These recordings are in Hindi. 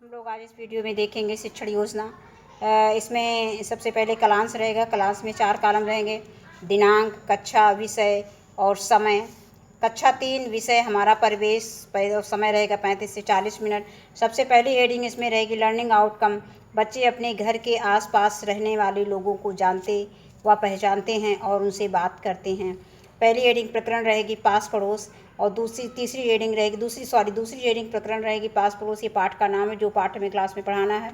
हम लोग आज इस वीडियो में देखेंगे शिक्षण योजना। इसमें सबसे पहले क्लास रहेगा। क्लास में 4 कॉलम रहेंगे: दिनांक, कक्षा, विषय और समय। कक्षा 3 विषय हमारा परिवेश, समय रहेगा 35 से 40 मिनट। सबसे पहली हेडिंग इसमें रहेगी लर्निंग आउटकम। बच्चे अपने घर के आसपास रहने वाले लोगों को जानते व पहचानते हैं और उनसे बात करते हैं। पहली हेडिंग प्रकरण रहेगी पास पड़ोस, और दूसरी हेडिंग प्रकरण रहेगी पास पड़ोस। ये पाठ का नाम है जो पाठ हमें क्लास में पढ़ाना है।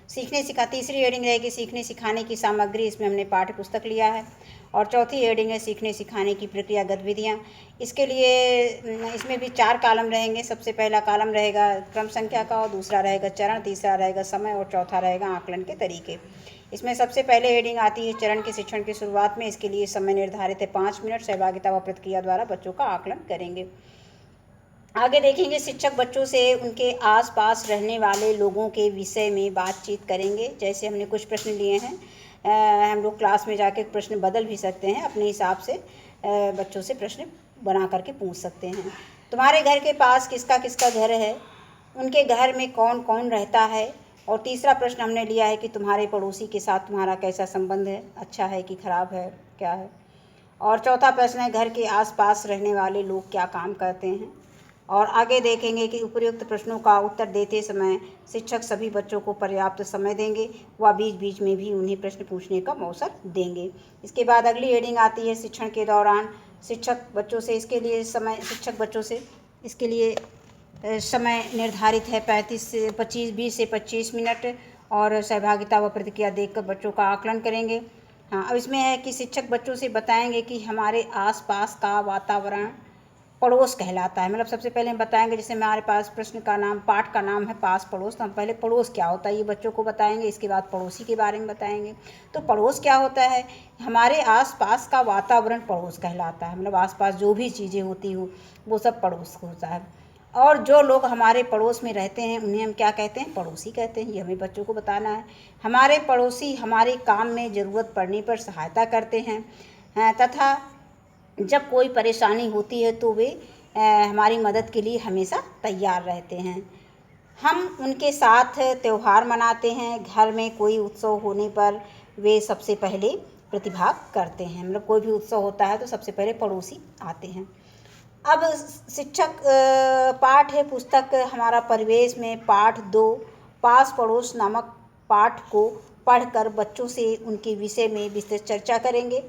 तीसरी हेडिंग रहेगी सीखने सिखाने की सामग्री। इसमें हमने पाठ्य पुस्तक लिया है। और चौथी हेडिंग है सीखने सिखाने की प्रक्रिया गतिविधियाँ। इसके लिए इसमें भी 4 कॉलम रहेंगे। सबसे पहला कॉलम रहेगा क्रम संख्या का, और दूसरा रहेगा चरण, तीसरा रहेगा समय और चौथा रहेगा आकलन के तरीके। इसमें सबसे पहले हेडिंग आती है चरण के शिक्षण की शुरुआत में। इसके लिए समय निर्धारित है 5 मिनट। सहभागिता व प्रतिक्रिया द्वारा बच्चों का आकलन करेंगे। आगे देखेंगे शिक्षक बच्चों से उनके आसपास रहने वाले लोगों के विषय में बातचीत करेंगे। जैसे हमने कुछ प्रश्न लिए हैं, हम लोग क्लास में जाके प्रश्न बदल भी सकते हैं अपने हिसाब से। बच्चों से प्रश्न बना करके पूछ सकते हैं। तुम्हारे घर के पास किसका किसका घर है, उनके घर में कौन कौन रहता है। और तीसरा प्रश्न हमने लिया है कि तुम्हारे पड़ोसी के साथ तुम्हारा कैसा संबंध है, अच्छा है कि खराब है, क्या है। और चौथा प्रश्न है घर के आसपास रहने वाले लोग क्या काम करते हैं। और आगे देखेंगे कि उपयुक्त प्रश्नों का उत्तर देते समय शिक्षक सभी बच्चों को पर्याप्त समय देंगे व बीच बीच में भी उन्हें प्रश्न पूछने का अवसर देंगे। इसके बाद अगली हेडिंग आती है शिक्षण के दौरान शिक्षक बच्चों से इसके लिए समय निर्धारित है 20 से 25 मिनट। और सहभागिता व प्रतिक्रिया देखकर बच्चों का आकलन करेंगे। हाँ, अब इसमें है कि शिक्षक बच्चों से बताएंगे कि हमारे आसपास का वातावरण पड़ोस कहलाता है। मतलब सबसे पहले हम बताएंगे, जैसे हमारे पास पाठ का नाम है पास पड़ोस, तो हम पहले पड़ोस क्या होता है ये बच्चों को बताएंगे। इसके बाद पड़ोसी के बारे में बताएंगे। तो पड़ोस क्या होता है, हमारे आसपास का वातावरण पड़ोस कहलाता है। मतलब आसपास जो भी चीज़ें होती हो वो सब पड़ोस होता है। और जो लोग हमारे पड़ोस में रहते हैं उन्हें हम क्या कहते हैं, पड़ोसी कहते हैं। ये हमें बच्चों को बताना है। हमारे पड़ोसी हमारे काम में ज़रूरत पड़ने पर सहायता करते हैं, तथा जब कोई परेशानी होती है तो वे हमारी मदद के लिए हमेशा तैयार रहते हैं। हम उनके साथ त्यौहार मनाते हैं। घर में कोई उत्सव होने पर वे सबसे पहले प्रतिभाग करते हैं। मतलब कोई भी उत्सव होता है तो सबसे पहले पड़ोसी आते हैं। अब शिक्षक पाठ है पुस्तक हमारा परिवेश में पाठ 2 पास पड़ोस नामक पाठ को पढ़कर बच्चों से उनके विषय में विस्तृत चर्चा करेंगे।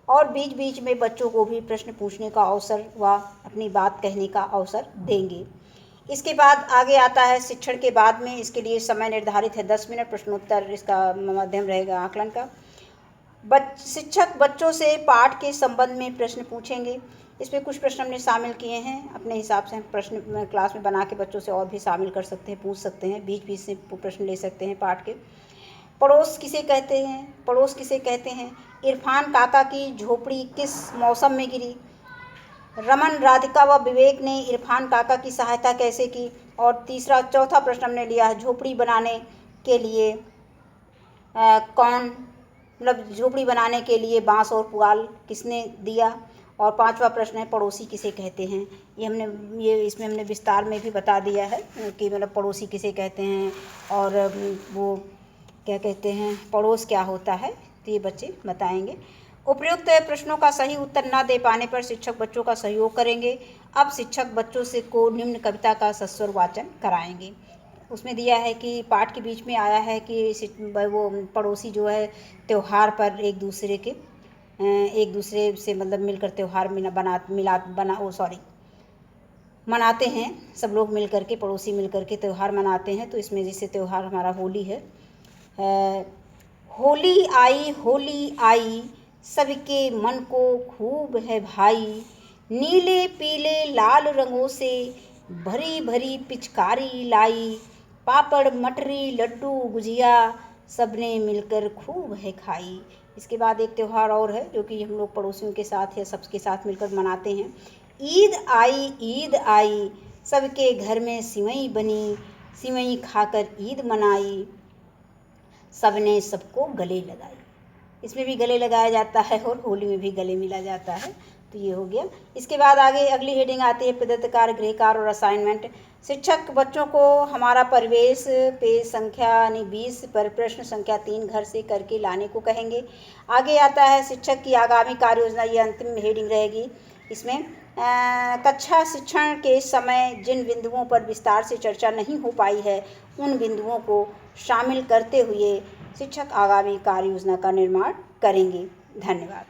और बीच बीच में बच्चों को भी प्रश्न पूछने का अवसर व अपनी बात कहने का अवसर देंगे। इसके बाद आगे आता है शिक्षण के बाद में। इसके लिए समय निर्धारित है 10 मिनट। प्रश्नोत्तर इसका माध्यम रहेगा आकलन का। शिक्षक बच्चों से पाठ के संबंध में प्रश्न पूछेंगे। इसमें कुछ प्रश्न हमने शामिल किए हैं। अपने हिसाब से हम प्रश्न क्लास में बना के बच्चों से और भी शामिल कर सकते हैं, पूछ सकते हैं, बीच बीच से प्रश्न ले सकते हैं पाठ के। पड़ोस किसे कहते हैं। इरफान काका की झोपड़ी किस मौसम में गिरी। रमन, राधिका व विवेक ने इरफान काका की सहायता कैसे की। और चौथा प्रश्न हमने लिया है झोपड़ी बनाने के लिए झोपड़ी बनाने के लिए बांस और पुआल किसने दिया। और 5वां प्रश्न है पड़ोसी किसे कहते हैं। इसमें हमने विस्तार में भी बता दिया है कि मतलब पड़ोसी किसे कहते हैं और वो क्या कहते हैं, पड़ोस क्या होता है, तो ये बच्चे बताएंगे। उपयुक्त प्रश्नों का सही उत्तर न दे पाने पर शिक्षक बच्चों का सहयोग करेंगे। अब शिक्षक बच्चों से को निम्न कविता का सस्वर वाचन कराएंगे। उसमें दिया है कि पाठ के बीच में आया है कि वो पड़ोसी जो है त्यौहार पर एक दूसरे से मतलब मिलकर त्यौहार मनाते हैं। सब लोग मिल करके, पड़ोसी मिल करके त्यौहार मनाते हैं। तो इसमें जैसे त्यौहार हमारा होली है। होली आई सबके मन को खूब है भाई। नीले पीले लाल रंगों से भरी भरी पिचकारी लाई। पापड़ मटरी लड्डू गुजिया सबने मिलकर खूब है खाई। इसके बाद एक त्यौहार और है जो कि हम लोग पड़ोसियों के साथ या सबके साथ मिलकर मनाते हैं। ईद आई सबके घर में सिवई बनी। सिवई खाकर ईद मनाई। सबने सबको गले लगाई। इसमें भी गले लगाया जाता है और होली में भी गले मिला जाता है। तो ये हो गया। इसके बाद आगे अगली हेडिंग आती है प्रदत्त कार्य, गृह कार्य और असाइनमेंट। शिक्षक बच्चों को हमारा परिवेश पेज संख्या यानी 20 पर प्रश्न संख्या 3 घर से करके लाने को कहेंगे। आगे आता है शिक्षक की आगामी कार्य योजना, ये अंतिम हेडिंग रहेगी। इसमें कक्षा शिक्षण के समय जिन बिंदुओं पर विस्तार से चर्चा नहीं हो पाई है उन बिंदुओं को शामिल करते हुए शिक्षक आगामी कार्य योजना का निर्माण करेंगे। धन्यवाद।